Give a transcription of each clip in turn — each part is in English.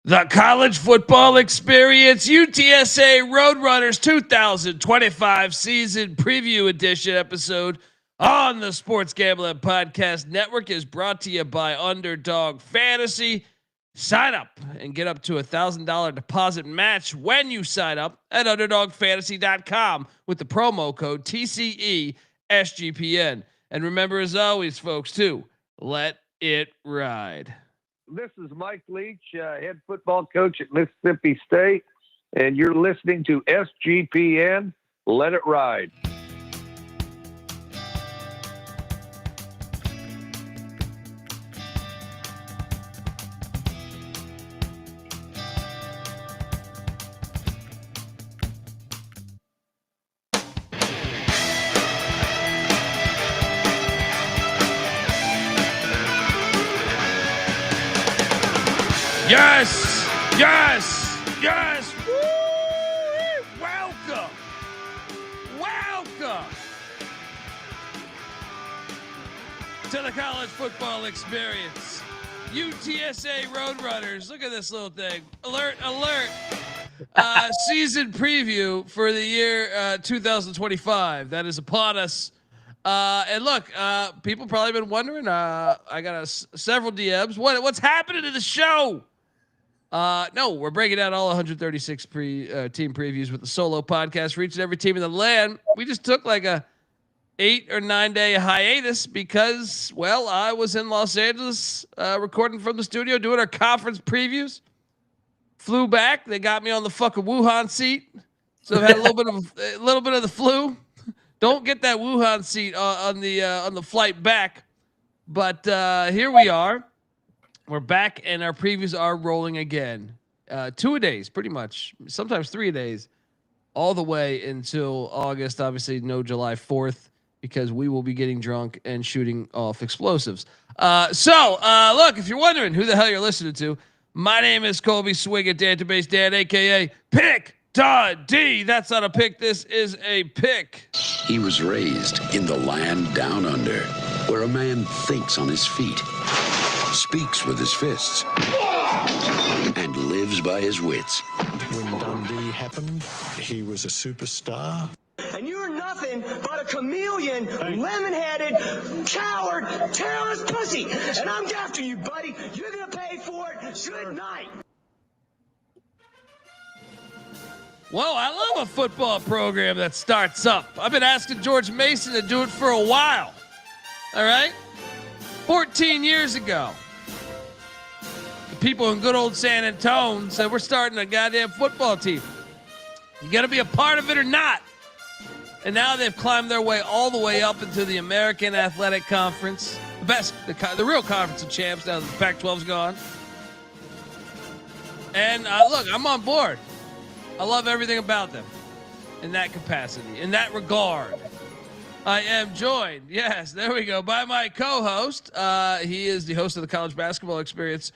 The College Football Experience UTSA Roadrunners 2025 Season Preview Edition episode on the Sports Gambling Podcast Network is brought to you by Underdog Fantasy. Sign up and get up to $1,000 deposit match when you sign up at UnderdogFantasy.com with the promo code TCESGPN. And remember, as always, folks, to let it ride. This is Mike Leach, head football coach at Mississippi State, and you're listening to SGPN. Let it ride. Yes, yes, yes. Woo! Welcome to the College Football Experience. UTSA Roadrunners. Look at this little thing. Alert, alert. Season preview for the year 2025. That is upon us. And look, people probably been wondering. I got several DMs. What's happening to the show? No, we're breaking down all 136 team previews with the solo podcast for each and every team in the land. We just took like a 8 or 9 day hiatus because, well, I was in Los Angeles recording from the studio doing our conference previews. Flew back. They got me on the fucking Wuhan seat, so I've had a little bit of the flu. Don't get that Wuhan seat on the flight back, but here we are. We're back, and our previews are rolling again. 2 a days, pretty much. Sometimes 3 a days, all the way until August. Obviously, no July 4th because we will be getting drunk and shooting off explosives. So, look, if you're wondering who the hell you're listening to, my name is Colby Swig at Database Dan, a.k.a. Pick Dundee. That's not a pick. This is a pick. He was raised in the land down under, where a man thinks on his feet, speaks with his fists, and lives by his wits. When Dundee happened, he was a superstar. And you're nothing but a chameleon, lemon-headed, coward, terrorist pussy. And I'm after you, buddy. You're going to pay for it. Good night. Well, I love a football program that starts up. I've been asking George Mason to do it for a while. All right? 14 years ago, the people in good old San Antonio said, we're starting a goddamn football team. You got to be a part of it or not. And now they've climbed their way all the way up into the American Athletic Conference. The real conference of champs now that the Pac-12's gone. And look, I'm on board. I love everything about them in that capacity, in that regard. I am joined, yes, there we go, by my co-host. He is the host of the College Basketball Experience.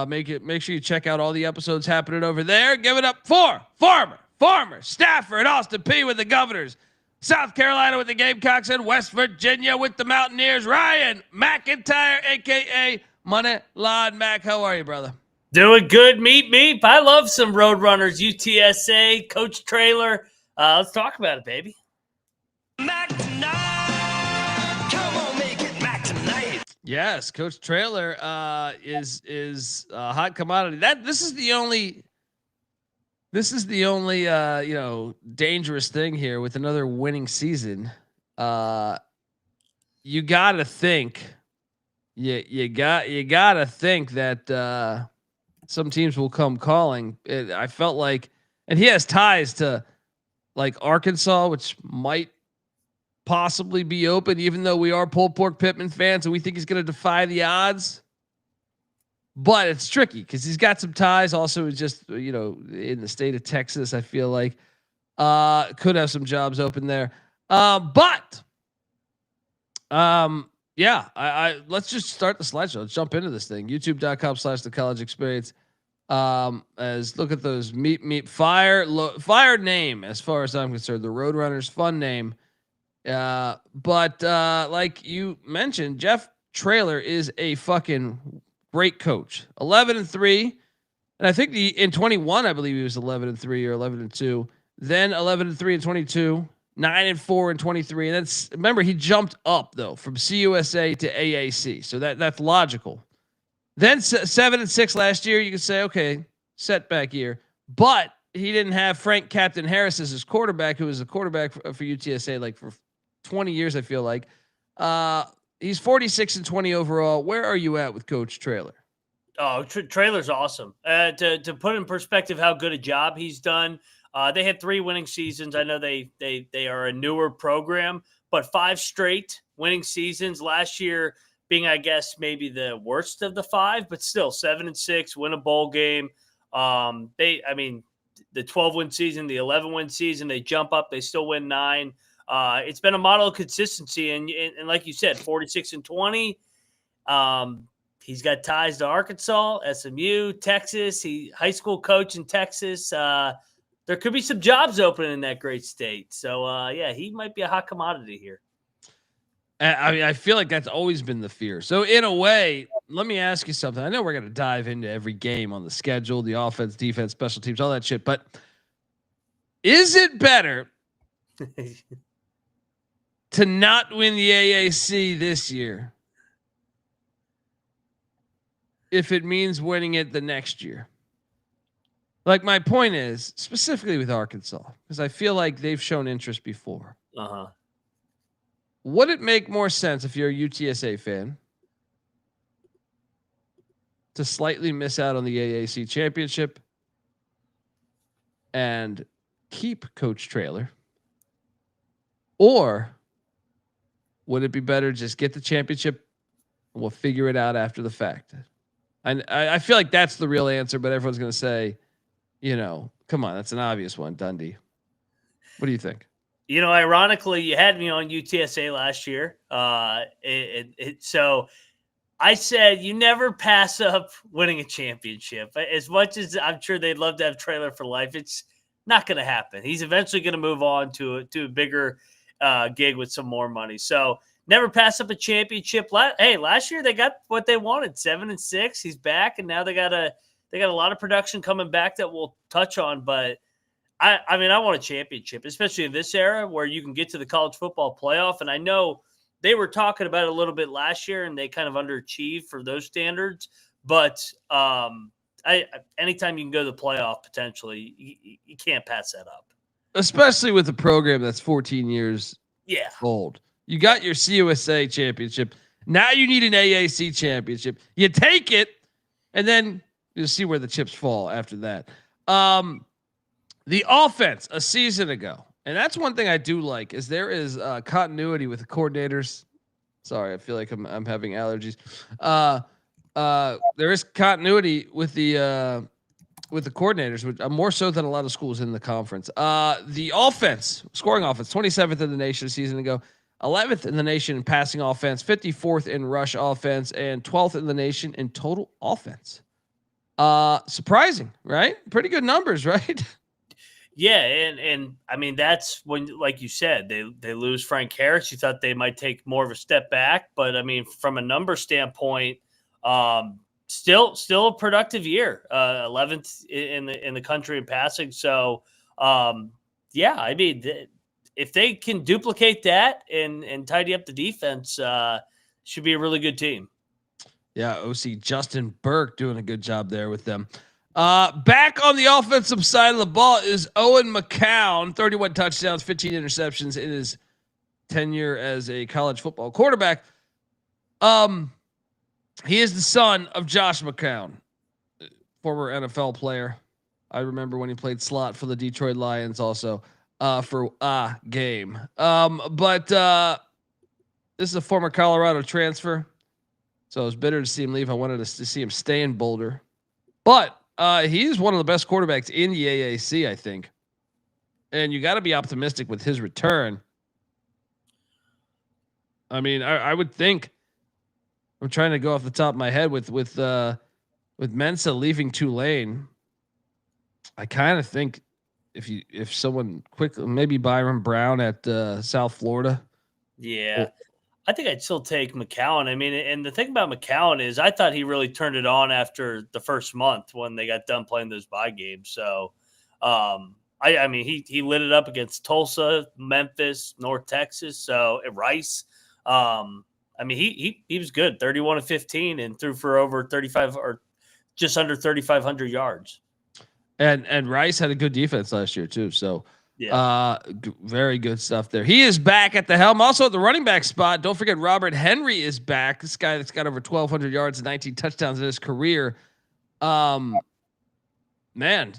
Make sure you check out all the episodes happening over there. Give it up for former staffer at Austin Peay with the Governors, South Carolina with the Gamecocks, and West Virginia with the Mountaineers, Ryan McIntyre, a.k.a. Moneyline Mac. How are you, brother? Doing good, meep. I love some Roadrunners, UTSA, Coach Traylor. Let's talk about it, baby. Mac tonight. Come on, make it Mac tonight. Yes, Coach Traylor is a hot commodity. This is the only dangerous thing here with another winning season. You gotta think, you gotta think that some teams will come calling. I felt like, and he has ties to like Arkansas, which might possibly be open, even though we are pulled pork Pittman fans and we think he's going to defy the odds. But it's tricky because he's got some ties. Also, just in the state of Texas, I feel like could have some jobs open there. Yeah, I let's just start the slideshow. Let's jump into this thing. YouTube.com/the college experience. As look at those meet fire name as far as I'm concerned. The Roadrunners, fun name. But like you mentioned, Jeff Traylor is a fucking great coach. 11-3 And I think in 21, I believe he was 11-3 or 11-2. Then 11-3 in 22, 9-4 in 23. And that's, remember, he jumped up though from CUSA to AAC, so that's logical. Then 7-6 last year. You could say, okay, setback year, but he didn't have Frank Captain Harris as his quarterback, who was a quarterback for UTSA like for 20 years. I feel like he's 46-20 overall. Where are you at with Coach Traylor? Oh, Traylor's awesome. To put in perspective how good a job he's done, they had 3 winning seasons. I know they are a newer program, but 5 straight winning seasons. Last year being, I guess, maybe the worst of the 5, but still 7-6, win a bowl game. The 12-win season, the 11-win season, they jump up, they still win 9. It's been a model of consistency, and like you said, 46-20. He's got ties to Arkansas, SMU, Texas. He high school coach in Texas. There could be some jobs open in that great state. So he might be a hot commodity here. I mean, I feel like that's always been the fear. So in a way, let me ask you something. I know we're going to dive into every game on the schedule, the offense, defense, special teams, all that shit. But is it better to not win the AAC this year if it means winning it the next year? Like, my point is specifically with Arkansas, because I feel like they've shown interest before. Would it make more sense if you're a UTSA fan to slightly miss out on the AAC championship and keep Coach Traylor? Or would it be better just get the championship and we'll figure it out after the fact? And I feel like that's the real answer, but everyone's going to say, come on, that's an obvious one, Dundee. What do you think? Ironically, you had me on UTSA last year. So I said you never pass up winning a championship. As much as I'm sure they'd love to have Traylor for life, it's not going to happen. He's eventually going to move on to a bigger gig with some more money. So never pass up a championship. Last year they got what they wanted, 7-6. He's back, and now they got a lot of production coming back that we'll touch on, but I want a championship, especially in this era where you can get to the college football playoff. And I know they were talking about it a little bit last year and they kind of underachieved for those standards. But anytime you can go to the playoff, potentially, you can't pass that up. Especially with a program that's 14 years old. You got your CUSA championship. Now you need an AAC championship. You take it, and then you'll see where the chips fall after that. The offense a season ago, and that's one thing I do like, is there is continuity with the coordinators. Sorry, I feel like I'm having allergies. There is continuity with the coordinators, which more so than a lot of schools in the conference. The offense, scoring offense, 27th in the nation a season ago, 11th in the nation in passing offense, 54th in rush offense, and 12th in the nation in total offense. Surprising, right? Pretty good numbers, right? Yeah, and I mean, that's when, like you said, they lose Frank Harris. You thought they might take more of a step back, but I mean, from a number standpoint, still a productive year. 11th in the country in passing. So, I mean, if they can duplicate that and tidy up the defense, should be a really good team. Yeah, OC Justin Burke doing a good job there with them. Back on the offensive side of the ball is Owen McCown, 31 touchdowns, 15 interceptions in his tenure as a college football quarterback. He is the son of Josh McCown, former NFL player. I remember when he played slot for the Detroit Lions also for a game. But this is a former Colorado transfer. So I was bitter to see him leave. I wanted to see him stay in Boulder. But he's one of the best quarterbacks in the AAC, I think. And you got to be optimistic with his return. I mean, I would think, I'm trying to go off the top of my head with Mensa leaving Tulane. I kind of think if someone quick, maybe Byron Brown at South Florida. Yeah. I think I'd still take McCown. I mean, and the thing about McCown is I thought he really turned it on after the first month when they got done playing those bye games. So, I mean, he lit it up against Tulsa, Memphis, North Texas, so at Rice. I mean, he was good, 31-15, and threw for over 35 or just under 3,500 yards. And Rice had a good defense last year too. So, yeah, very good stuff there. He is back at the helm. Also at the running back spot, don't forget Robert Henry is back. This guy that's got over 1,200 yards and 19 touchdowns in his career. Man,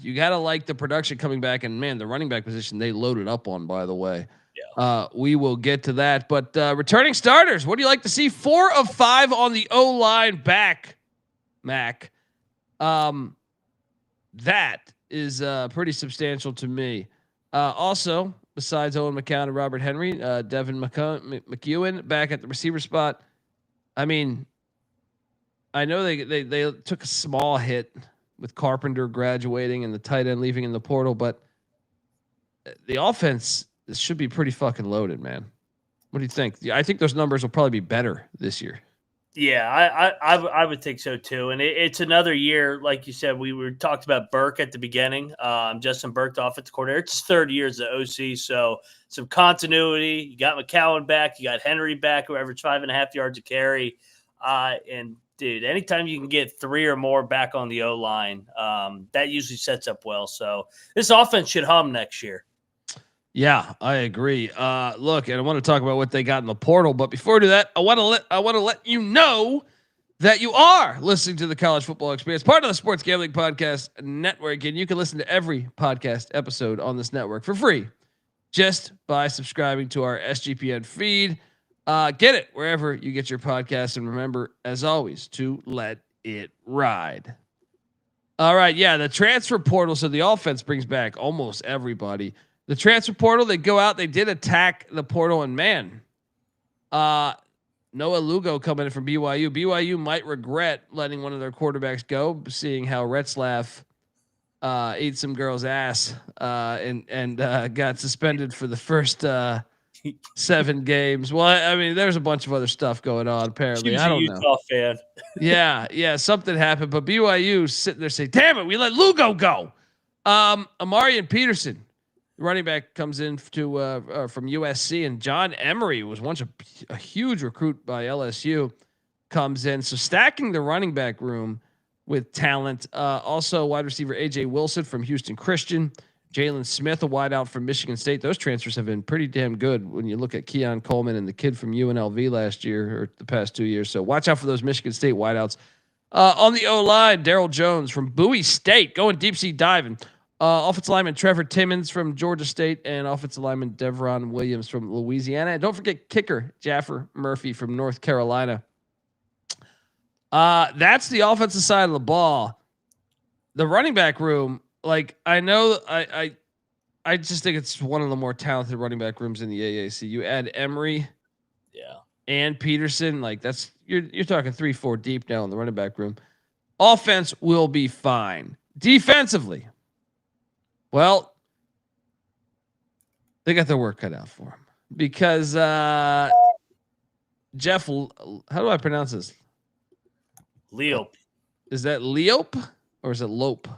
you got to like the production coming back. And man, the running back position they loaded up on, by the way. Yeah. We will get to that. But returning starters, what do you like to see? 4 of 5 on the O-line back, Mac. That is pretty substantial to me. Also, besides Owen McCown and Robert Henry, Devin McEwen back at the receiver spot. I mean, I know they took a small hit with Carpenter graduating and the tight end leaving in the portal, but the offense should be pretty fucking loaded, man. What do you think? I think those numbers will probably be better this year. Yeah, I would think so too. And it's another year, like you said, we were talked about Burke at the beginning. Justin Burke, the offensive coordinator. It's his third year as the OC, so some continuity. You got McCown back, you got Henry back, who averaged 5.5 yards a carry. And dude, anytime you can get 3 or more back on the O-line, that usually sets up well. So this offense should hum next year. Yeah, I agree. Look, and I want to talk about what they got in the portal, but before we do that, I want to let you know that you are listening to the College Football Experience, part of the Sports Gambling Podcast Network, and you can listen to every podcast episode on this network for free just by subscribing to our SGPN feed. Get it wherever you get your podcasts, and remember, as always, to let it ride. All right, yeah, the transfer portal, so the offense brings back almost everybody. The transfer portal, they go out, they did attack the portal, and man, Noah Lugo coming in from BYU. BYU might regret letting one of their quarterbacks go, seeing how Retzlaff ate some girl's ass and got suspended for the first 7 games. Well, I mean, there's a bunch of other stuff going on, apparently. I don't know. Utah fan. Yeah, something happened, but BYU sitting there saying, damn it, we let Lugo go. Amarian Peterson, running back, comes in from USC, and John Emery was once a huge recruit by LSU, comes in. So stacking the running back room with talent. Also wide receiver AJ Wilson from Houston Christian, Jalen Smith, a wideout from Michigan State. Those transfers have been pretty damn good when you look at Keon Coleman and the kid from UNLV last year or the past 2 years. So watch out for those Michigan State wideouts. On the O-line, Daryl Jones from Bowie State going deep sea diving. Offensive lineman Trevor Timmons from Georgia State, and offensive lineman Devron Williams from Louisiana. And don't forget kicker Jaffer Murphy from North Carolina. That's the offensive side of the ball. The running back room, like, I know I just think it's one of the more talented running back rooms in the AAC. You add Emery, and Peterson, like that's you're talking 3-4 deep now in the running back room. Offense will be fine. Defensively, well, they got their work cut out for them because Jeff, how do I pronounce this? Loeppe. Is that Loeppe or is it Lope?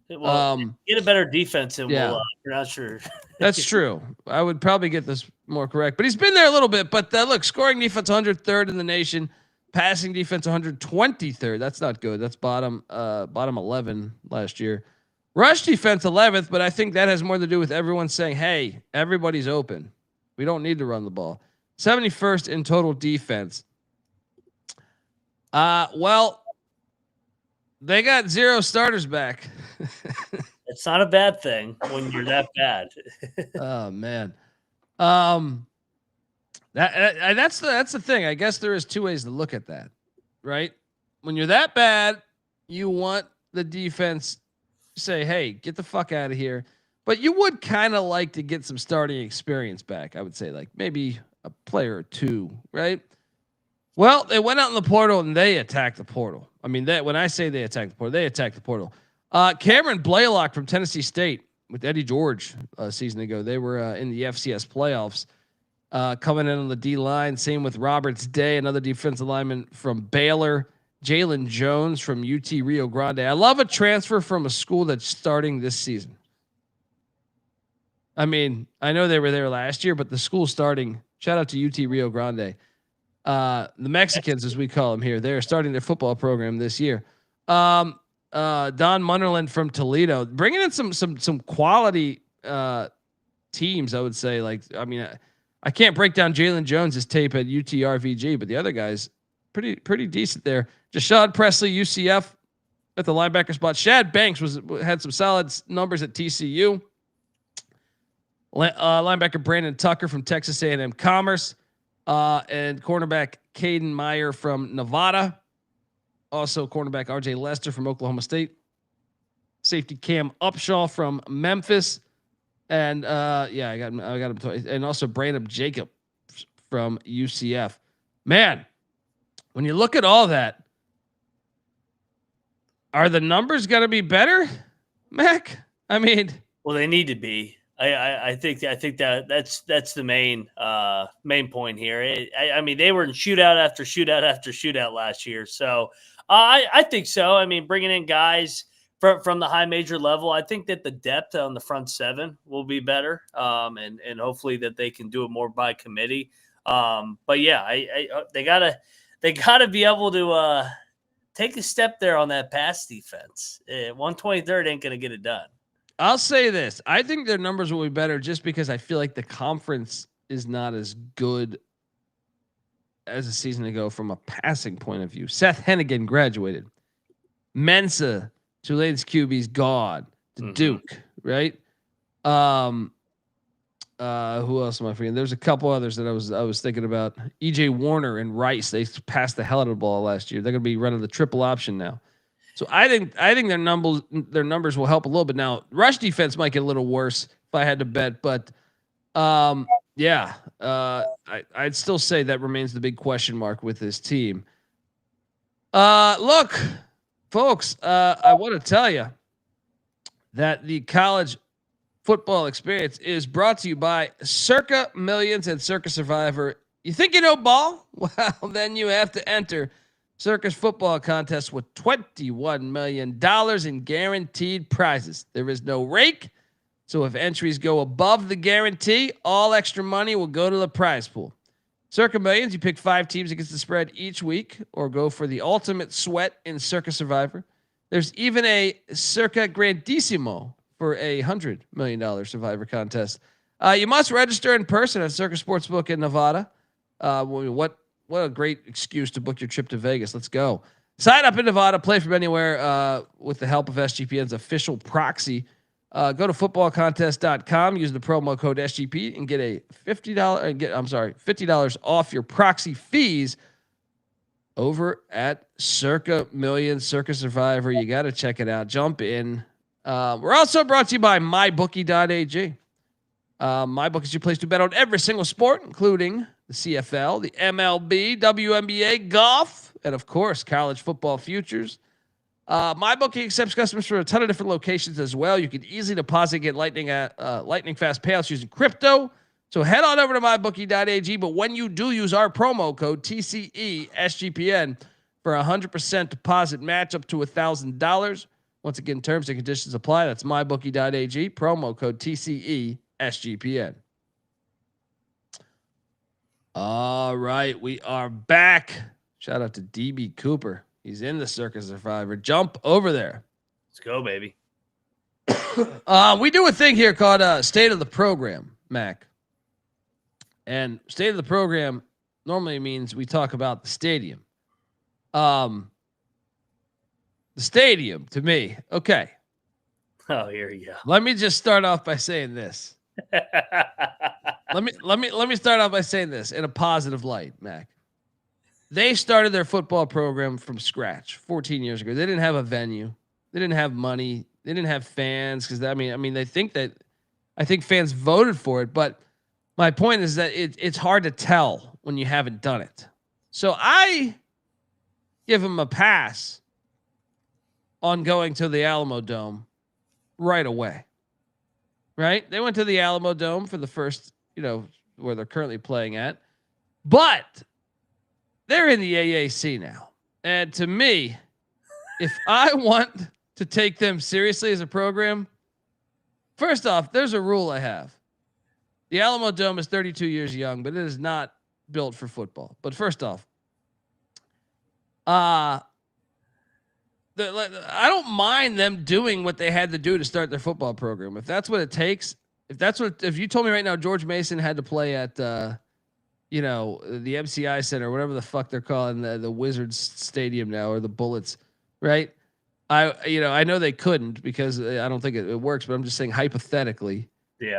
Well, get a better defense and we'll pronounce your. That's true. I would probably get this more correct, but he's been there a little bit. But look, scoring defense 103rd in the nation, passing defense 123rd. That's not good. That's bottom 11 last year. Rush defense 11th, but I think that has more to do with everyone saying, "Hey, everybody's open. We don't need to run the ball." 71st in total defense. Well, they got 0 starters back. It's not a bad thing when you're that bad. Oh man. That's the thing. I guess there is 2 ways to look at that, right? When you're that bad, you want the defense to say, "Hey, get the fuck out of here." But you would kind of like to get some starting experience back. I would say like maybe a player or 2, right? Well, they went out in the portal and they attacked the portal. I mean, when I say they attacked the portal, they attacked the portal. Cameron Blaylock from Tennessee State with Eddie George a season ago. They were in the FCS playoffs. coming in on the D line. Same with Roberts Day, another defensive lineman from Baylor. Jalen Jones from UT Rio Grande. I love a transfer from a school that's starting this season. I mean, I know they were there last year, but the school starting. Shout out to UT Rio Grande. The Mexicans, as we call them here, they're starting their football program this year. Don Munnerlin from Toledo, bringing in some quality teams. I would say, like, I mean, I can't break down Jalen Jones's tape at UTRVG, but the other guys pretty decent there. Jashad Presley, UCF at the linebacker spot. Shad Banks had some solid numbers at TCU. Linebacker Brandon Tucker from Texas A&M Commerce, and cornerback Caden Meyer from Nevada. Also cornerback RJ Lester from Oklahoma State. Safety Cam Upshaw from Memphis, and I got him twice. And also Brandon Jacob from UCF. Man, when you look at all that, are the numbers going to be better, Mac? I mean, well, they need to be. I think that's the main point here. I mean, they were in shootout after shootout after shootout last year, so I think so. I mean, bringing in guys from the high major level, I think that the depth on the front seven will be better, and hopefully that they can do it more by committee. But yeah, they gotta be able to take a step there on that pass defense. 123rd ain't gonna get it done. I'll say this. I think their numbers will be better just because I feel like the conference is not as good as a season ago from a passing point of view. Seth Hennigan graduated. Mensa, Tulane's QB's gone to Duke, right? Who else am I forgetting? There's a couple others that I was thinking about. EJ Warner and Rice, they passed the hell out of the ball last year. They're going to be running the triple option now. So I think their numbers will help a little bit. Now, rush defense might get a little worse if I had to bet, but I'd still say that remains the big question mark with this team. Look, folks, I want to tell you that the college football experience is brought to you by Circa Millions and Circa Survivor. You think you know ball? Well, then you have to enter Circus football contest with $21 million in guaranteed prizes. There is no rake, so if entries go above the guarantee, all extra money will go to the prize pool. Circa Millions, you pick 5 teams against the spread each week, or go for the ultimate sweat in Circa Survivor. There's even a Circa Grandissimo for a $100 million Survivor contest. You must register in person at Circa Sportsbook in Nevada. What a great excuse to book your trip to Vegas. Let's go. Sign up in Nevada, play from anywhere with the help of SGPN's official proxy. Go to footballcontest.com, use the promo code SGP and get a $50 off your proxy fees over at Circa Millions, Circa Survivor. You got to check it out. Jump in. We're also brought to you by mybookie.ag. MyBookie is your place to bet on every single sport, including the CFL, the MLB, WNBA, golf, and of course, college football futures. MyBookie accepts customers from a ton of different locations as well. You can easily deposit and get lightning fast payouts using crypto. So head on over to mybookie.ag. But when you do, use our promo code TCESGPN for a 100% deposit match up to $1,000. Once again, terms and conditions apply. That's mybookie.ag, promo code TCESGPN. All right, we are back. Shout out to DB Cooper. He's in the Circa Survivor. Jump over there. Let's go, baby. We do a thing here called State of the Program, Mac. And State of the Program normally means we talk about the stadium. The stadium, to me, okay. Oh, here you go. Let me just start off by saying this. Let me start off by saying this in a positive light, Mac. They started their football program from scratch 14 years ago. They didn't have a venue. They didn't have money. They didn't have fans because I think fans voted for it. But my point is that it's hard to tell when you haven't done it. So I give them a pass on going to the Alamodome right away. Right? They went to the Alamodome for the first, where they're currently playing at, but they're in the AAC now. And to me, if I want to take them seriously as a program, first off, there's a rule I have. The Alamodome is 32 years young, but it is not built for football. But first off, I don't mind them doing what they had to do to start their football program. If that's what it takes, if you told me right now George Mason had to play at the MCI Center, whatever the fuck they're calling the Wizards Stadium now, or the Bullets, right? I know they couldn't because I don't think it works, but I'm just saying hypothetically,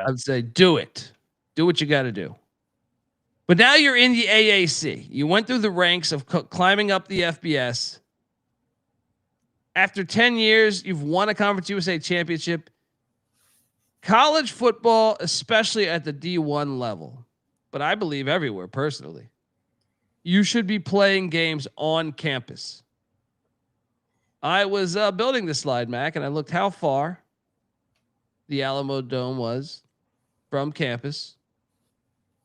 I'd say do it. Do what you got to do. But now you're in the AAC. You went through the ranks of climbing up the FBS. After 10 years, you've won a Conference USA championship. College football, especially at the D1 level, but I believe everywhere personally, you should be playing games on campus. I was building this slide, Mac, and I looked how far the Alamodome was from campus.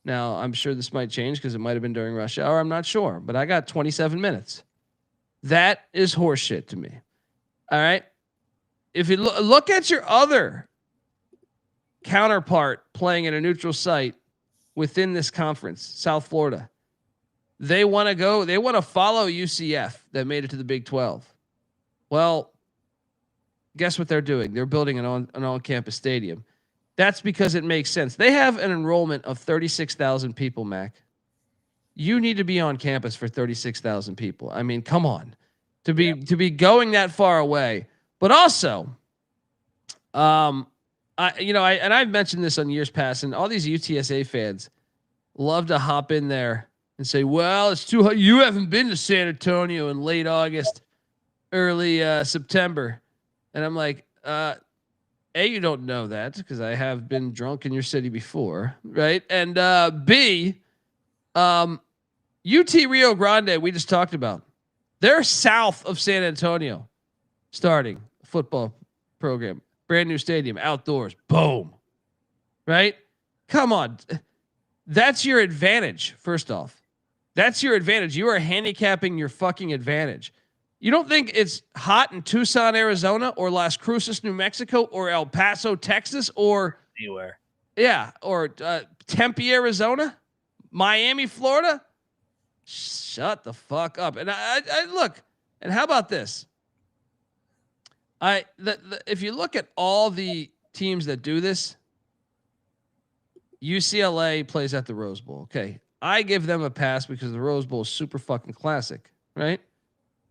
Now, I'm sure this might change because it might have been during rush hour. I'm not sure, but I got 27 minutes. That is horseshit to me. All right. If you look at your other counterpart playing at a neutral site within this conference, South Florida, they want to follow UCF that made it to the Big 12. Well, guess what they're doing? They're building an on-campus stadium. That's because it makes sense. They have an enrollment of 36,000 people, Mac. You need to be on campus for 36,000 people. I mean, come on. To be going that far away. But also, I've mentioned this on years past, and all these UTSA fans love to hop in there and say, well, it's too hot. You haven't been to San Antonio in late August, early September. And I'm like, A, you don't know that because I have been drunk in your city before, right? And B, UT Rio Grande, we just talked about. They're south of San Antonio, starting a football program, brand new stadium, outdoors, boom, right? Come on. That's your advantage, first off. That's your advantage. You are handicapping your fucking advantage. You don't think it's hot in Tucson, Arizona, or Las Cruces, New Mexico, or El Paso, Texas, or anywhere? Yeah, or Tempe, Arizona, Miami, Florida. Shut the fuck up. And I look. And how about this? If you look at all the teams that do this, UCLA plays at the Rose Bowl. Okay, I give them a pass because the Rose Bowl is super fucking classic, right?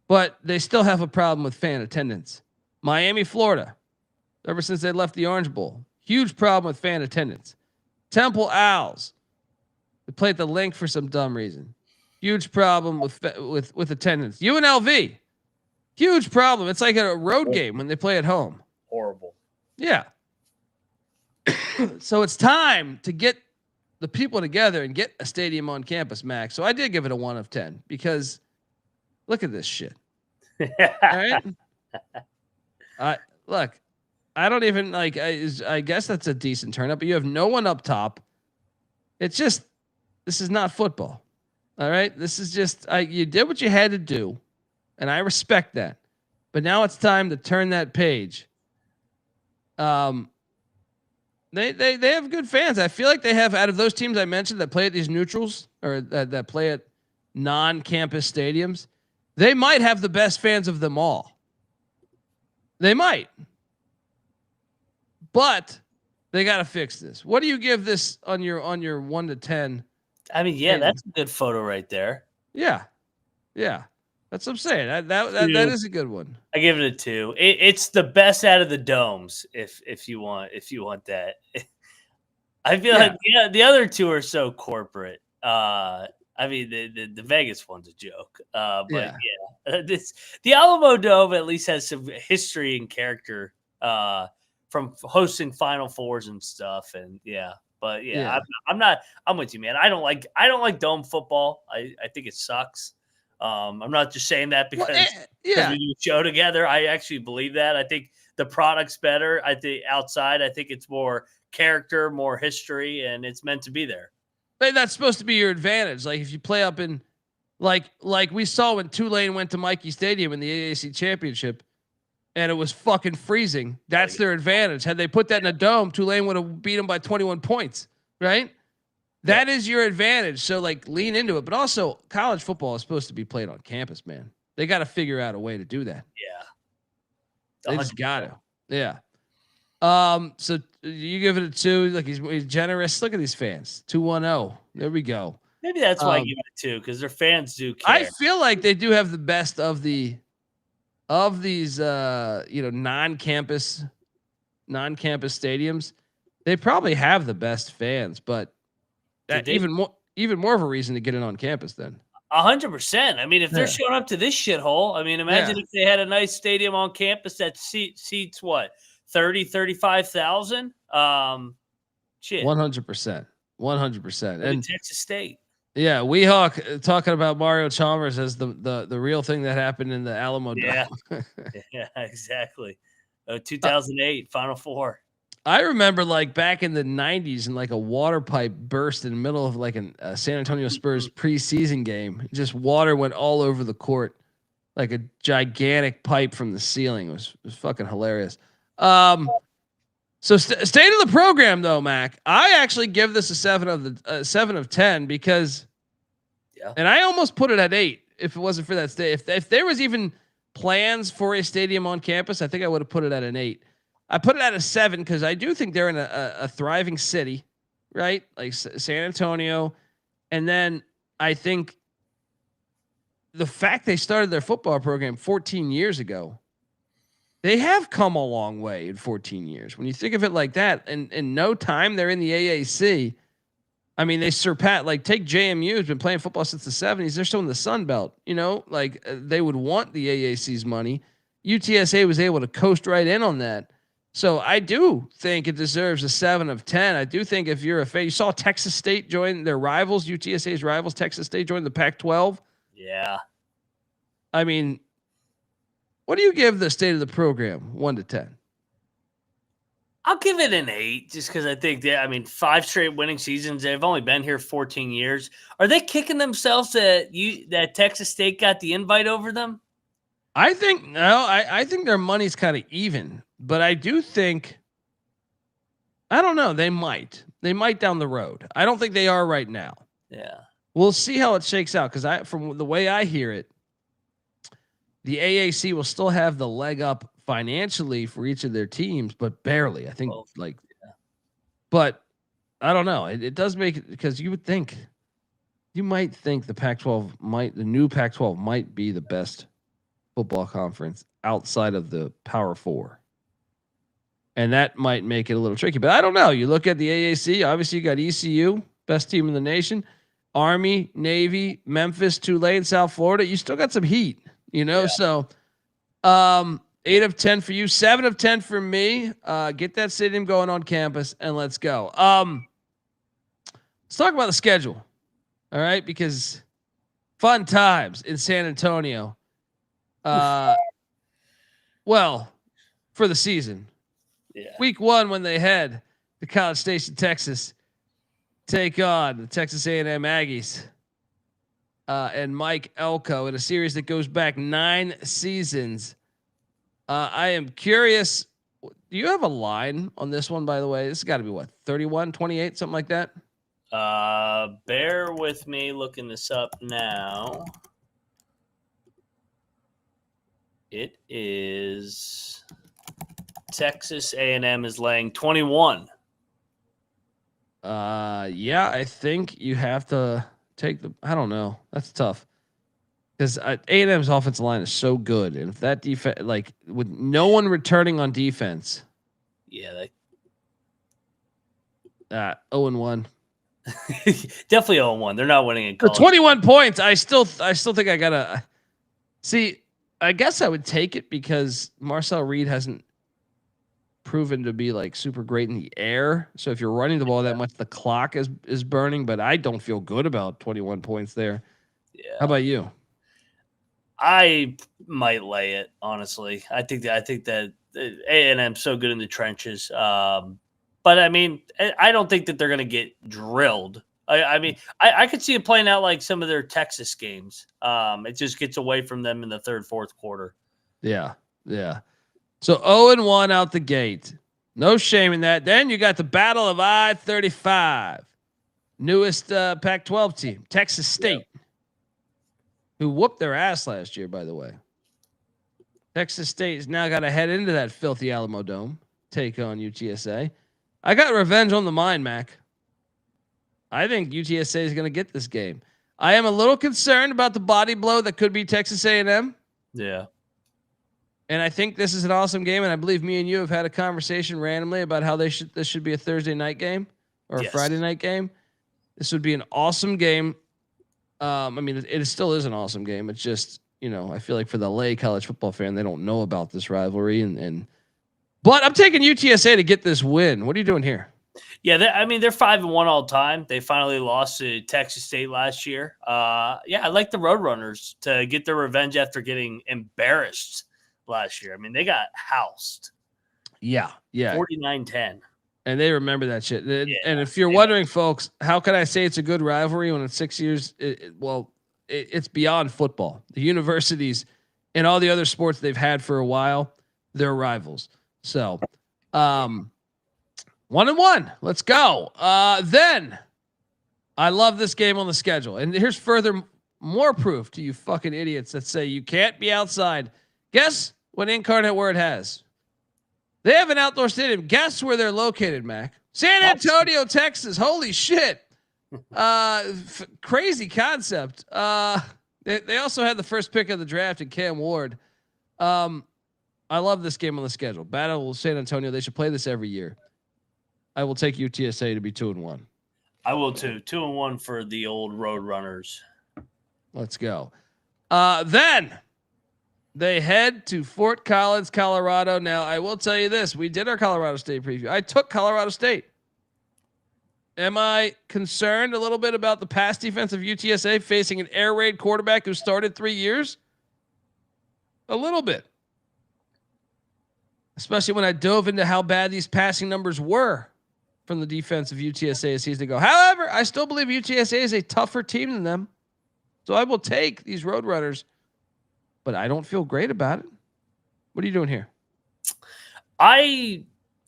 But they still have a problem with fan attendance. Miami, Florida, ever since they left the Orange Bowl, huge problem with fan attendance. Temple Owls, they play at the Link for some dumb reason. Huge problem with attendance. UNLV, huge problem. It's like a road game when they play at home. Horrible. Yeah. So it's time to get the people together and get a stadium on campus, Max. So I did give it a 1 of 10 because look at this shit. All right. Look, I don't even like, I guess that's a decent turnout, but you have no one up top. It's just, this is not football. All right. This is just, you did what you had to do. And I respect that, but now it's time to turn that page. They have good fans. I feel like they have, out of those teams I mentioned that play at these neutrals or that play at non-campus stadiums, they might have the best fans of them all. They might, but they got to fix this. What do you give this on your 1 to 10? I mean, yeah, that's a good photo right there. Yeah. That's what I'm saying. That is a good one. I give it a 2. It's the best out of the domes. If you want that, I feel like the other two are so corporate. I mean, the Vegas one's a joke. But the Alamodome at least has some history and character from hosting Final Fours and stuff. And I'm with you, man. I don't like dome football. I think it sucks. I'm not just saying that because we do a show together. I actually believe that. I think the product's better. I think outside, I think it's more character, more history, and it's meant to be there. That's supposed to be your advantage. Like if you play up in, like we saw when Tulane went to Mikey Stadium in the AAC championship, and it was fucking freezing. That's their advantage. Had they put that in a dome, Tulane would have beat them by 21 points, right? That is your advantage. So like lean into it. But also college football is supposed to be played on campus, man. They got to figure out a way to do that. Yeah. They just got to. Yeah. So you give it a 2. Like he's generous. Look at these fans. 210. There we go. Maybe that's why I give it a 2, because their fans do care. I feel like they do have the best of these non-campus stadiums. They probably have the best fans, but that even more of a reason to get it on campus then. 100%. I mean, if they're showing up to this shithole, I mean, imagine if they had a nice stadium on campus that seats what, 30, 35,000. Shit. 100%. 100%. And Texas State. Yeah, Weehawk talking about Mario Chalmers as the real thing that happened in the Alamodome. Yeah, yeah, exactly. 2008 Final Four. I remember like back in the 90s, and like a water pipe burst in the middle of like a San Antonio Spurs preseason game. Just water went all over the court, like a gigantic pipe from the ceiling. It was fucking hilarious. So state of the program though, Mac, I actually give this a 7 of 10 because, and I almost put it at 8 if it wasn't for that state. If there was even plans for a stadium on campus, I think I would have put it at an 8. I put it at a 7 because I do think they're in a thriving city, right? Like San Antonio. And then I think the fact they started their football program 14 years ago, they have come a long way in 14 years. When you think of it like that, and in no time they're in the AAC. I mean, they surpassed, like take JMU, who's been playing football since the 70s. They're still in the Sun Belt, like they would want the AAC's money. UTSA was able to coast right in on that. So I do think it deserves a 7 of 10. I do think if you're a fan, you saw Texas State join their rivals, UTSA's rivals, Texas State joined the Pac-12. Yeah. I mean, what do you give the state of the program, 1 to 10? I'll give it an 8 just because I think 5 straight winning seasons. They've only been here 14 years. Are they kicking themselves that Texas State got the invite over them? I think no. I think their money's kind of even, but I do think, I don't know. They might down the road. I don't think they are right now. Yeah, we'll see how it shakes out because from the way I hear it, the AAC will still have the leg up financially for each of their teams, but barely. I think but I don't know. It does make it because you might think the new Pac-12 might be the best football conference outside of the Power Four. And that might make it a little tricky, but I don't know. You look at the AAC, obviously you got ECU, best team in the nation, Army, Navy, Memphis, Tulane, South Florida. You still got some heat. So 8 of 10 for you, 7 of 10 for me. Get that stadium going on campus and let's go. Let's talk about the schedule. All right. Because fun times in San Antonio. Well, for the season, week 1, when they head to College Station, Texas, take on the Texas A&M Aggies. And Mike Elko in a series that goes back 9 seasons. I am curious. Do you have a line on this one, by the way? This has got to be what, 31, 28, something like that? Bear with me looking this up now. It is Texas A&M is laying 21. Yeah, I think you have to take I don't know. That's tough. Because A&M's offensive line is so good. And if that defense, like with no one returning on defense. Yeah. 0-1. Definitely 0-1. They're not winning in college. 21 points. I still think I gotta see. I guess I would take it because Marcel Reed hasn't proven to be like super great in the air. So if you're running the ball that much, the clock is burning. But I don't feel good about 21 points there. Yeah. How about you? I might lay it, honestly. I think that A&M's so good in the trenches. But I mean, I don't think that they're going to get drilled. I mean, I could see it playing out like some of their Texas games. It just gets away from them in the third, fourth quarter. Yeah. So 0-1 out the gate. No shame in that. Then you got the Battle of I-35. Newest Pac-12 team, Texas State, who whooped their ass last year, by the way. Texas State has now got to head into that filthy Alamodome, take on UTSA. I got revenge on the mind, Mac. I think UTSA is going to get this game. I am a little concerned about the body blow that could be Texas A&M. Yeah. And I think this is an awesome game. And I believe me and you have had a conversation randomly about how this should be a Thursday night game or a Friday night game. This would be an awesome game. I mean, it still is an awesome game. It's just, I feel like for the lay college football fan, they don't know about this rivalry. But I'm taking UTSA to get this win. What are you doing here? Yeah, they're 5-1 all time. They finally lost to Texas State last year. I like the Roadrunners to get their revenge after getting embarrassed last year. I mean, they got housed. Yeah. 49-10. And they remember that shit. And if you're wondering, folks, how can I say it's a good rivalry when it's 6 years? It's beyond football. The universities and all the other sports they've had for a while, they're rivals. So, 1-1. Let's go. Then I love this game on the schedule. And here's further more proof to you fucking idiots that say you can't be outside. Guess what incarnate word has? They have an outdoor stadium. Guess where they're located, Mac? San Antonio, Texas. Holy shit. Crazy concept. They also had the first pick of the draft in Cam Ward. I love this game on the schedule. Battle of San Antonio. They should play this every year. I will take UTSA to be 2-1. I will too. 2-1 for the old Roadrunners. Let's go. Then they head to Fort Collins, Colorado. Now, I will tell you this. We did our Colorado State preview. I took Colorado State. Am I concerned a little bit about the pass defense of UTSA facing an air raid quarterback who started 3 years? A little bit. Especially when I dove into how bad these passing numbers were from the defense of UTSA a season ago. However, I still believe UTSA is a tougher team than them. So I will take these Roadrunners, but I don't feel great about it. What are you doing here? I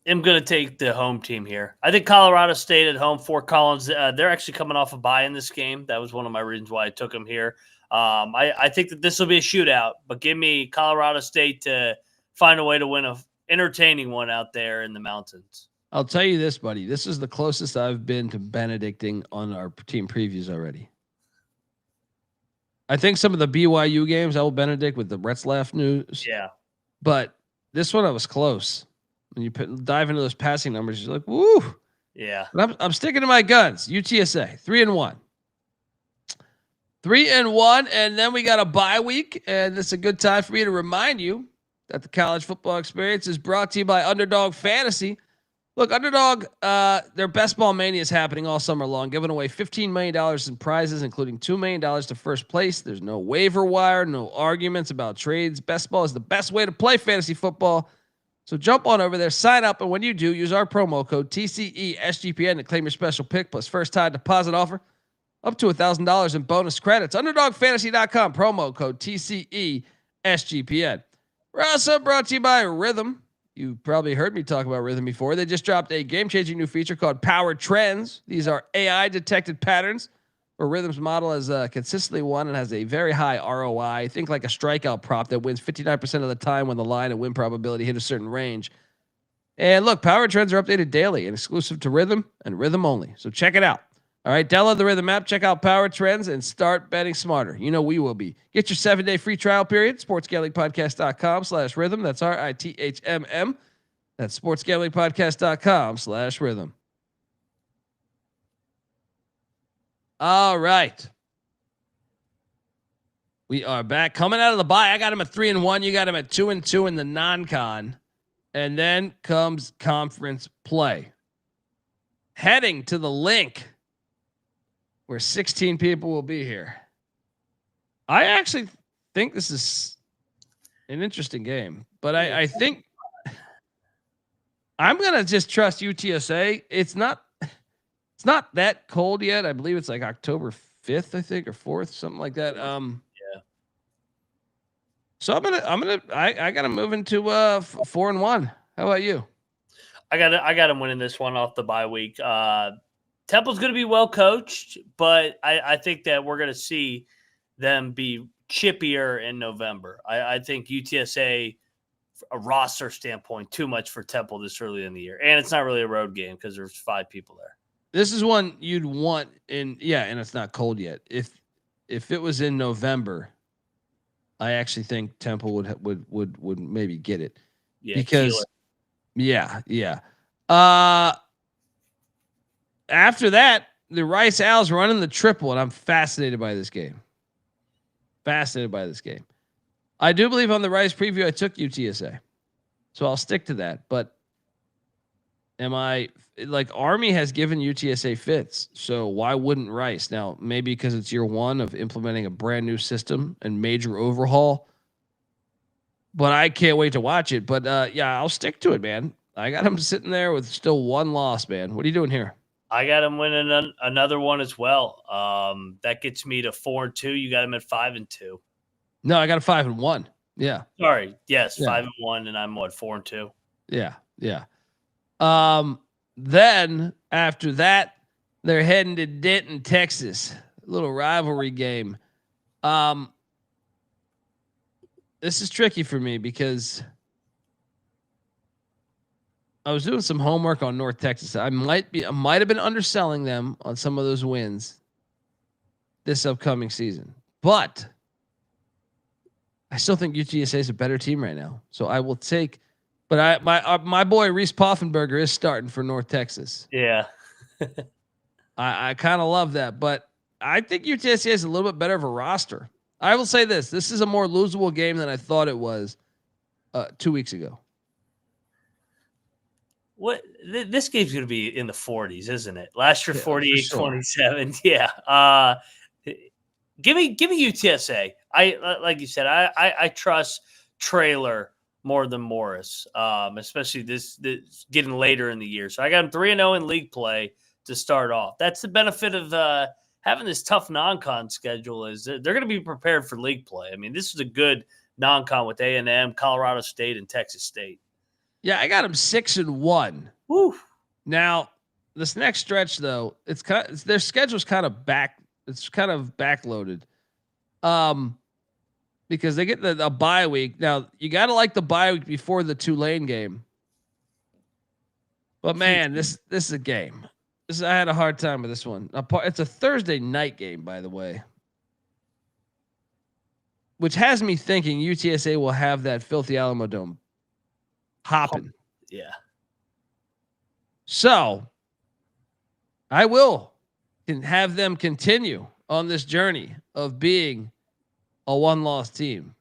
am going to take the home team here. I think Colorado State at home, Fort Collins, they're actually coming off a bye in this game. That was one of my reasons why I took them here. I think that this will be a shootout, but give me Colorado State to find a way to win a entertaining one out there in the mountains. I'll tell you this, buddy. This is the closest I've been to Benedicting on our team previews already. I think some of the BYU games I will Benedict with the Retzlaff news. Yeah. But this one I was close. When you dive into those passing numbers, you're like, woo. Yeah. But I'm sticking to my guns. UTSA 3-1. 3-1, and then we got a bye week, and it's a good time for me to remind you that the college football experience is brought to you by Underdog Fantasy. Look, Underdog, their Best Ball Mania is happening all summer long, giving away $15 million in prizes, including $2 million to first place. There's no waiver wire, no arguments about trades. Best Ball is the best way to play fantasy football. So jump on over there, sign up, and when you do, use our promo code TCESGPN to claim your special pick plus first-time deposit offer up to $1,000 in bonus credits. UnderdogFantasy.com, promo code TCESGPN. We're also brought to you by Rhythm. You probably heard me talk about Rhythm before. They just dropped a game-changing new feature called Power Trends. These are AI-detected patterns where Rhythm's model has consistently won and has a very high ROI. Think like a strikeout prop that wins 59% of the time when the line and win probability hit a certain range. And look, Power Trends are updated daily and exclusive to Rhythm and Rhythm only. So check it out. All right, download the Rhythm app, check out Power Trends, and start betting smarter. You know we will be. Get your 7-day free trial period, sportsgamblingpodcast.com/rhythm. That's RITHMM. That's sportsgamblingpodcast.com/rhythm. All right. We are back. Coming out of the bye, I got him at 3-1. You got him at 2-2 in the non-con. And then comes conference play. Heading to the link where 16 people will be here. I actually think this is an interesting game, but I think I'm going to just trust UTSA. It's not It's not that cold yet. I believe it's like October 5th, I think, or 4th, something like that. Yeah. So I gotta move into 4-1. How about you? I got him winning this one off the bye week. Temple's going to be well coached, but I think that we're going to see them be chippier in November. I think UTSA, a roster standpoint, too much for Temple this early in the year, and it's not really a road game because there's 5 people there. This is one you'd want and it's not cold yet. If it was in November, I actually think Temple would maybe get it. Yeah, because after that, the Rice Owls running the triple, and I'm fascinated by this game. I do believe on the Rice preview I took UTSA, so I'll stick to that. But am I like Army has given UTSA fits, so why wouldn't Rice? Now, maybe because it's year one of implementing a brand new system and major overhaul. But I can't wait to watch it. But I'll stick to it, man. I got him sitting there with still 1 loss, man. What are you doing here? I got him winning another one as well. That gets me to 4-2. You got him at 5-2. No, I got a 5-1. Yeah. Sorry. Yes, 5-1, and I'm 4-2. Yeah. Then after that, they're heading to Denton, Texas. A little rivalry game. This is tricky for me because I was doing some homework on North Texas. I might have been underselling them on some of those wins this upcoming season, but I still think UTSA is a better team right now. So I will take. But my boy Reese Poffenberger is starting for North Texas. Yeah, I kind of love that, but I think UTSA is a little bit better of a roster. I will say this is a more losable game than I thought it was 2 weeks ago. This game's going to be in the 40s, isn't it? Last year, 48-27. Sure. Yeah. Give me UTSA. Like you said, I trust Traylor more than Morris, especially this getting later in the year. So I got him 3-0 in league play to start off. That's the benefit of having this tough non-con schedule is they're going to be prepared for league play. I mean, this is a good non-con with A&M, Colorado State, and Texas State. Yeah, I got them 6-1. Woo. Now, this next stretch though, their schedule's kind of backloaded. Because they get a bye week. Now, you got to like the bye week before the Tulane game. But man, this is a game. I had a hard time with this one. It's a Thursday night game, by the way, which has me thinking UTSA will have that filthy Alamodome hopping. Yeah. So I will have them continue on this journey of being a 1-loss team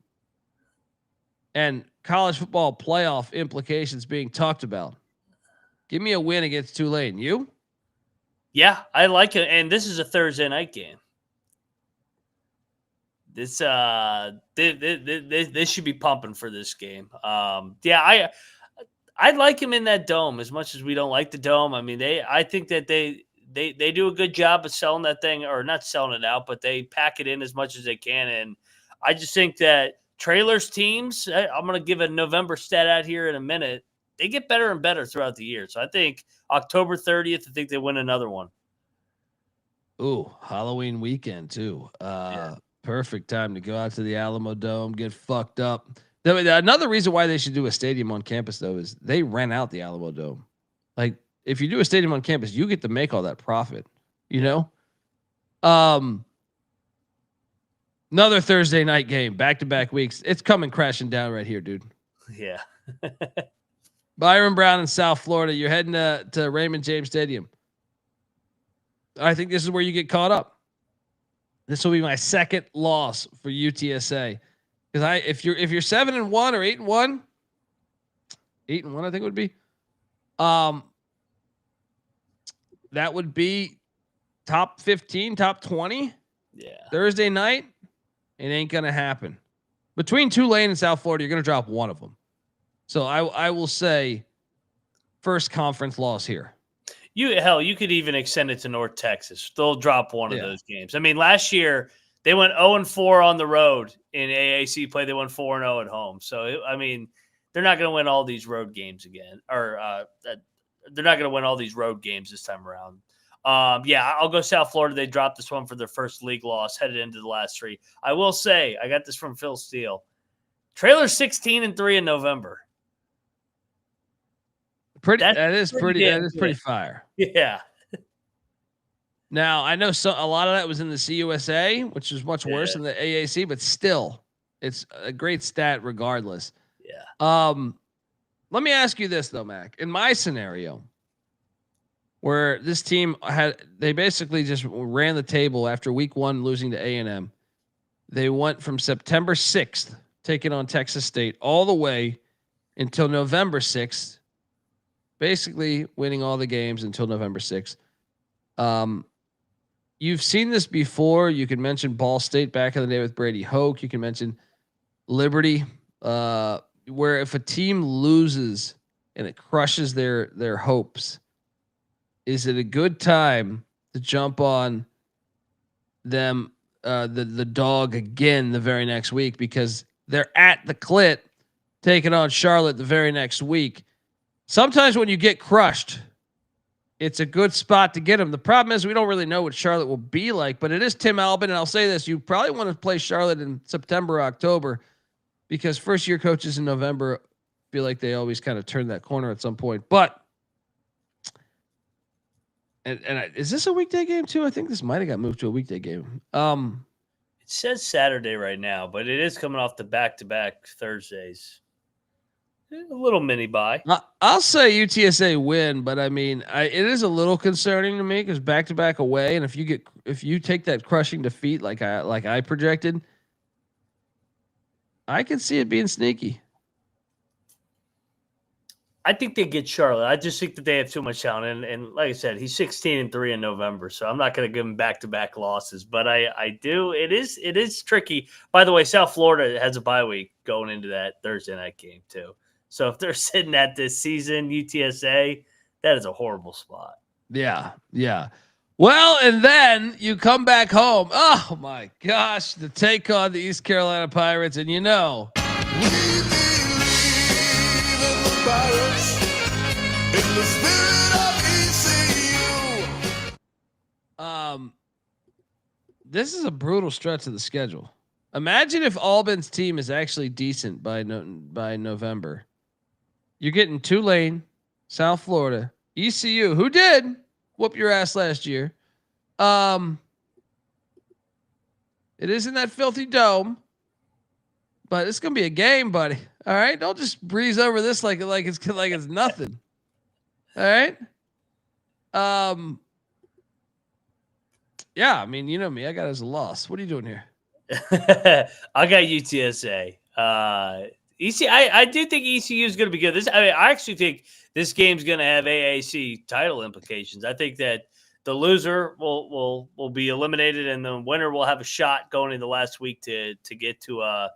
and college football playoff implications being talked about. Give me a win against Tulane. You? Yeah, I like it. And this is a Thursday night game. This should be pumping for this game. I like him in that dome as much as we don't like the dome. I mean, I think that they do a good job of selling that thing, or not selling it out, but they pack it in as much as they can. And I just think that Traylor's teams, I'm going to give a November stat out here in a minute. They get better and better throughout the year. So I think October 30th, I think they win another one. Ooh, Halloween weekend too. Perfect time to go out to the Alamodome, get fucked up. Another reason why they should do a stadium on campus though is they rent out the Alamodome. Like if you do a stadium on campus, you get to make all that profit, you know? Another Thursday night game, back-to-back weeks. It's coming crashing down right here, dude. Yeah. Byron Brown in South Florida. You're heading to Raymond James Stadium. I think this is where you get caught up. This will be my second loss for UTSA. Because if you're 7-1 or 8-1, 8-1, I think it would be. That would be top 15, top 20. Yeah. Thursday Thursday night. It ain't gonna happen. Between Tulane and South Florida, you're gonna drop one of them. So I will say first conference loss here. You could even extend it to North Texas. They'll drop one of those games. I mean, last year they went 0-4 on the road in AAC play. They went 4-0 at home. So I mean, they're not going to win all these road games again, or they're not going to win all these road games this time around. I'll go South Florida. They dropped this one for their first league loss, headed into the last three. I will say, I got this from Phil Steele. Traylor 16-3 in November. That is pretty fire. Yeah. Now I know a lot of that was in the CUSA, which is much worse than the AAC, but still, it's a great stat regardless. Yeah. Let me ask you this though, Mac. In my scenario, where this team they basically just ran the table after week 1 losing to A&M. They went from September 6th taking on Texas State all the way until November 6th. Basically winning all the games until November 6th. You've seen this before. You can mention Ball State back in the day with Brady Hoke. You can mention Liberty, where if a team loses and it crushes their hopes, is it a good time to jump on them, the dog again the very next week, because they're at the Clit taking on Charlotte the very next week? Sometimes when you get crushed, it's a good spot to get them. The problem is we don't really know what Charlotte will be like, but it is Tim Albin, and I'll say this: you probably want to play Charlotte in September, October, because first-year coaches in November feel like they always kind of turn that corner at some point. But is this a weekday game too? I think this might have got moved to a weekday game. It says Saturday right now, but it is coming off the back-to-back Thursdays. A little mini bye. I'll say UTSA win, but I mean, it is a little concerning to me because back-to-back away, and if you take that crushing defeat like I projected, I can see it being sneaky. I think they get Charlotte. I just think that they have too much talent, and like I said, he's 16-3 in November, so I'm not going to give him back-to-back losses. But I do. It is tricky. By the way, South Florida has a bye week going into that Thursday night game too. So if they're sitting at this season, UTSA, that is a horrible spot. Yeah. Well, and then you come back home. Oh my gosh, to take on the East Carolina Pirates, and we believe in the Pirates in the spirit of ECU. This is a brutal stretch of the schedule. Imagine if Albin's team is actually decent by November. You're getting Tulane, South Florida, ECU, who did whoop your ass last year. It is in that filthy dome, but it's gonna be a game, buddy. All right, don't just breeze over this like it's nothing. All right. Yeah, I mean, you know me. I got it as a loss. What are you doing here? I got UTSA. I do think ECU is going to be good. I actually think this game's going to have AAC title implications. I think that the loser will be eliminated, and the winner will have a shot going in the last week to get to.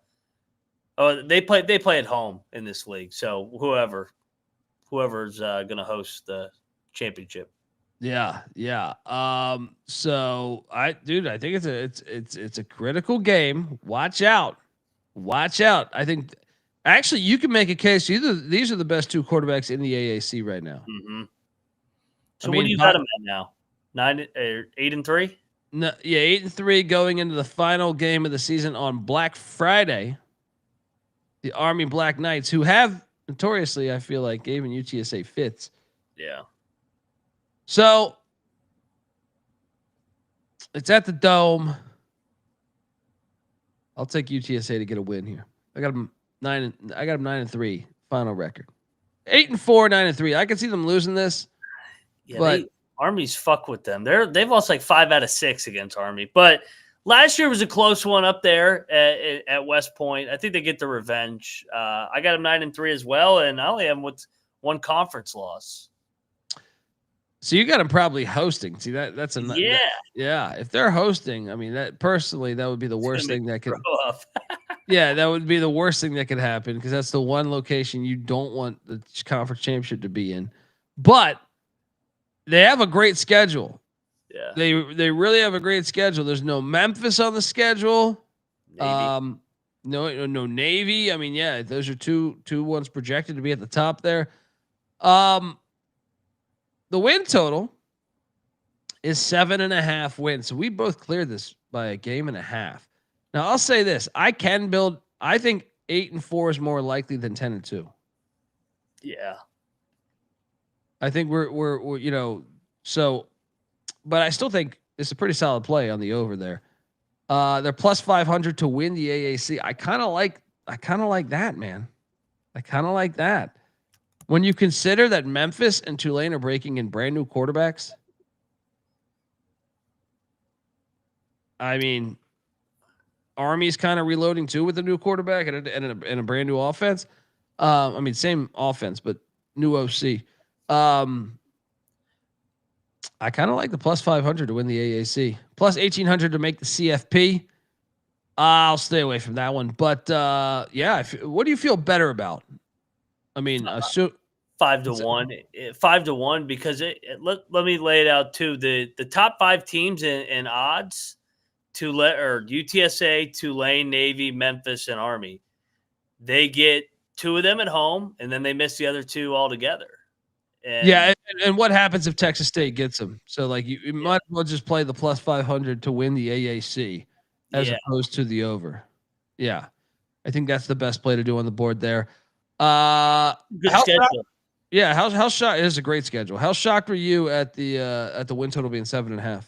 They play at home in this league, so whoever's going to host the championship. Yeah. So I think it's a critical game. Watch out. I think actually you can make a case. These are the best two quarterbacks in the AAC right now. Mm-hmm. So what do you got them at now? 8-3? No, yeah, 8-3 going into the final game of the season on Black Friday. The Army Black Knights, who have notoriously, I feel like, given UTSA fits. Yeah. So it's at the Dome. I'll take UTSA to get a win here. I got them 9-3 final record. 8-4, 9-3. I can see them losing this. Yeah, but Army's fuck with them. They've lost like 5 out of 6 against Army, but last year was a close one up there at West Point. I think they get the revenge. I got them 9-3 as well, and I only have with one conference loss. So you got them probably hosting. See that's yeah. Yeah, if they're hosting, I mean that personally that would be the worst thing that could. Yeah, that would be the worst thing that could happen because that's the one location you don't want the conference championship to be in. But They have a great schedule. Yeah. They really have a great schedule. There's no Memphis on the schedule. Navy. No Navy. I mean, yeah, those are two ones projected to be at the top there. The win total is 7.5 wins. So we both cleared this by a game and a half. Now I'll say this: I think 8-4 is more likely than 10-2. Yeah. I think we're so, but I still think it's a pretty solid play on the over there. They're plus 500 to win the AAC. I kind of like that, man. I kind of like that. When you consider that Memphis and Tulane are breaking in brand new quarterbacks, I mean, Army's kind of reloading too with a new quarterback and a brand new offense. I mean, same offense, but new OC. I kind of like the plus 500 to win the AAC, plus 1,800 to make the CFP. I'll stay away from that one. But yeah, what do you feel better about? I mean, 5-1, 5-1 because let me lay it out too. The top 5 teams in odds to UTSA, Tulane, Navy, Memphis, and Army. They get 2 of them at home, and then they miss the other 2 altogether. And what happens if Texas State gets them? So like you might as well just play the plus 500 to win the AAC as opposed to the over. Yeah, I think that's the best play to do on the board there. Good schedule. How shocked? It is a great schedule. How shocked were you at the win total being 7.5?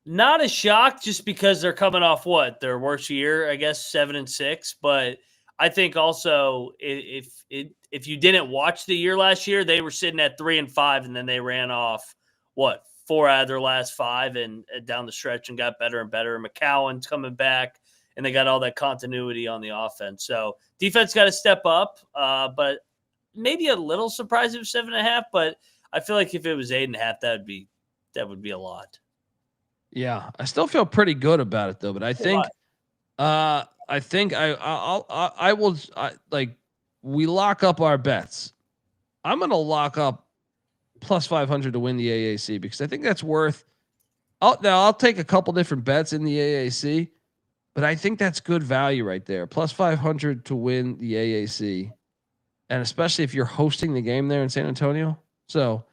Not as shocked, just because they're coming off their worst year, I guess 7-6. But I think also if you didn't watch the year last year, they were sitting at 3-5, and then they ran off 4 out of their last 5 and down the stretch and got better and better. McCown's coming back, and they got all that continuity on the offense. So defense got to step up, but maybe a little surprised it was 7.5. But I feel like if it was 8.5, that would be a lot. Yeah, I still feel pretty good about it though. But I think, we lock up our bets. I'm going to lock up plus 500 to win the AAC because I think that's worth. I'll take a couple different bets in the AAC, but I think that's good value right there. Plus 500 to win the AAC, and especially if you're hosting the game there in San Antonio. So,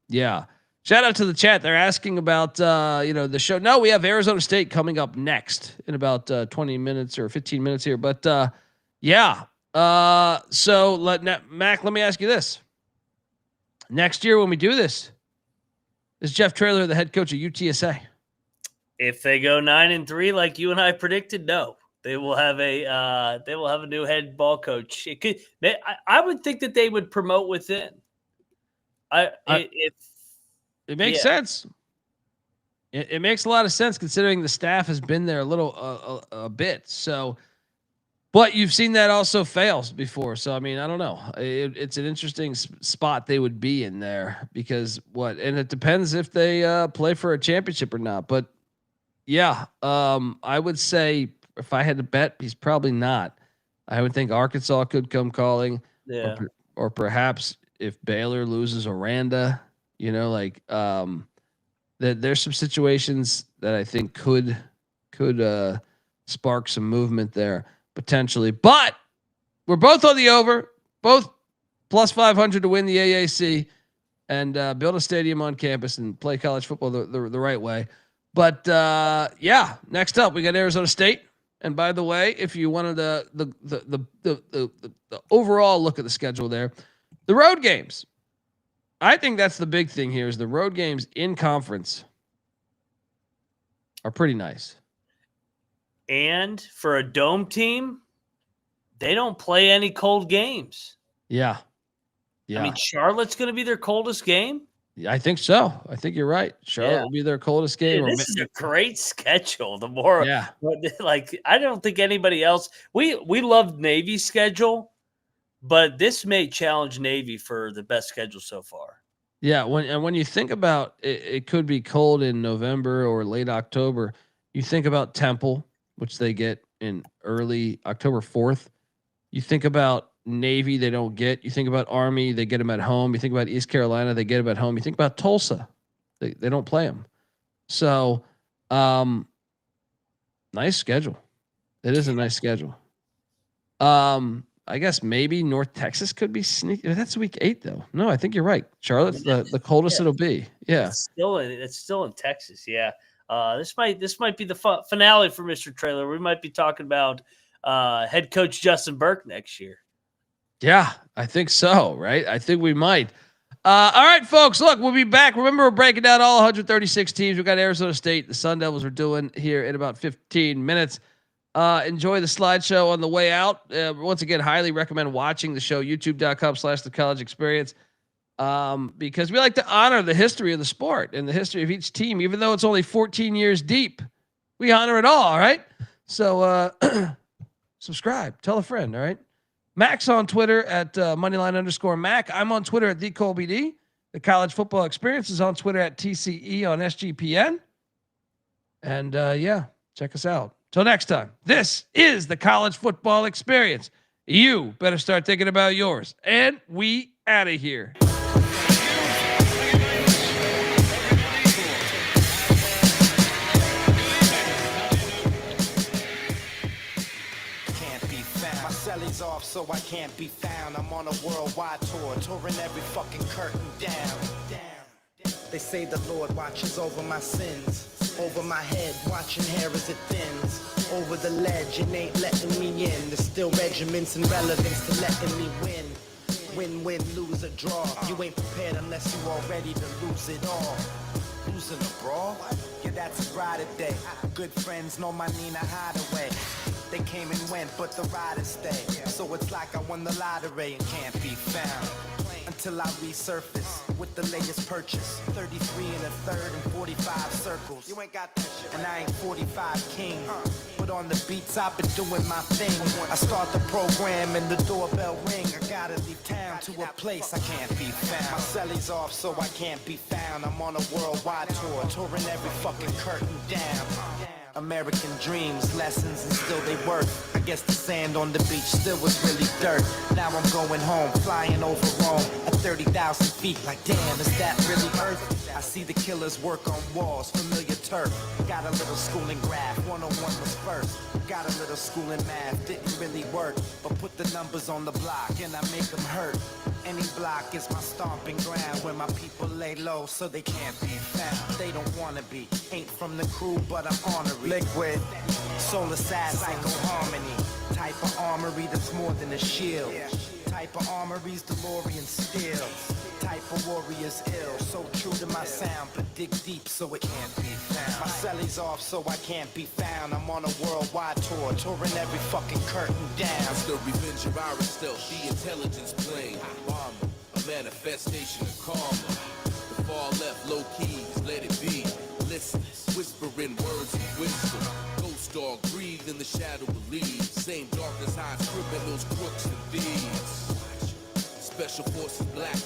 yeah. Shout out to the chat. They're asking about the show. No, we have Arizona State coming up next in about 20 minutes or 15 minutes here. But Mac, let me ask you this. Next year when we do this, is Jeff Traylor the head coach of UTSA? If they go 9-3 like you and I predicted, no. They will have a new head ball coach. I would think that they would promote within. It makes sense. It makes a lot of sense considering the staff has been there a bit. So, but you've seen that also fails before. So, I mean, I don't know. It's an interesting spot they would be in there because and it depends if they play for a championship or not. But yeah, I would say if I had to bet, he's probably not. I would think Arkansas could come calling, or perhaps if Baylor loses Aranda. That there's some situations that I think could spark some movement there potentially. But we're both on the over, both plus 500 to win the AAC and build a stadium on campus and play college football the right way. But next up we got Arizona State. And by the way, if you wanted the overall look at the schedule there, the road games. I think that's the big thing here is the road games in conference are pretty nice. And for a dome team, they don't play any cold games. Yeah. I mean, Charlotte's going to be their coldest game. Yeah, I think so. I think you're right. Charlotte will be their coldest game. This is a great schedule. The more, I don't think anybody else. We love Navy's schedule. But this may challenge Navy for the best schedule so far. Yeah, when you think about it could be cold in November or late October. You think about Temple, which they get in early October 4th. You think about Navy, they don't get. You think about Army, they get them at home. You think about East Carolina, they get them at home. You think about Tulsa, they don't play them. So, nice schedule. It is a nice schedule. I guess maybe North Texas could be sneaky. That's week 8 though. No, I think you're right. Charlotte's the coldest it'll be. Yeah. It's still in Texas. Yeah. This might be the finale for Mr. Traylor. We might be talking about head coach Justin Burke next year. Yeah, I think so. Right. I think we might. All right, folks, look, we'll be back. Remember, we're breaking down all 136 teams. We got Arizona State, the Sun Devils are doing here in about 15 minutes. Enjoy the slideshow on the way out. Once again, highly recommend watching the show, youtube.com/the college experience. Because we like to honor the history of the sport and the history of each team, even though it's only 14 years deep, we honor it all. Right. So, subscribe, tell a friend. All right. Mac's on Twitter at moneyline_Mac. I'm on Twitter at TheColBD. The College Football Experience is on Twitter at TCE on SGPN. And check us out. Till next time, this is the College Football Experience. You better start thinking about yours. And we out of here. Celly's off, so I can't be found. I'm on a worldwide tour, touring every fucking curtain down. They say the Lord watches over my sins, over my head, watching hair as it thins. Over the ledge, it ain't letting me in. There's still regiments and relevance to letting me win. Win, lose or draw. You ain't prepared unless you all ready to lose it all. Losing a brawl? Yeah, that's a Friday day. Good friends know my Nina Hideaway. They came and went, but the riders stay. So it's like I won the lottery and can't be found. Until I resurface with the latest purchase. 33 and a third and 45 circles. You ain't got that shit. And I ain't 45 king. But on the beats, I've been doing my thing. I start the program and the doorbell ring. I gotta leave town to a place I can't be found. My celly's off, so I can't be found. I'm on a worldwide tour, touring every fucking curtain down. American dreams, lessons, and still they work. I guess the sand on the beach still was really dirt. Now I'm going home, flying over Rome at 30,000 feet. Like, damn, is that really Earth? I see the killers work on walls, familiar turf. Got a little school in graph, 101 was first. Got a little school in math, didn't really work. But put the numbers on the block and I make them hurt. Any block is my stomping ground where my people lay low so they can't be found. They don't wanna be, ain't from the crew, but I'm honorary. Liquid, soul assassin, psycho harmony. Type of armory that's more than a shield. Type of armory's DeLorean steel. Type of warrior's ill. So true to my sound, but dig deep so it can't be found. My celly's off so I can't be found. I'm on a worldwide tour, touring every fucking curtain down. It's the revenge of our stealth, the intelligence plane. Armor, a manifestation of karma. The far left, low keys, let it be. Listen, whispering words of wisdom. Ghost dog breathe in the shadow of leaves. Same darkness hides criminals, crooks, and thieves. Special forces black.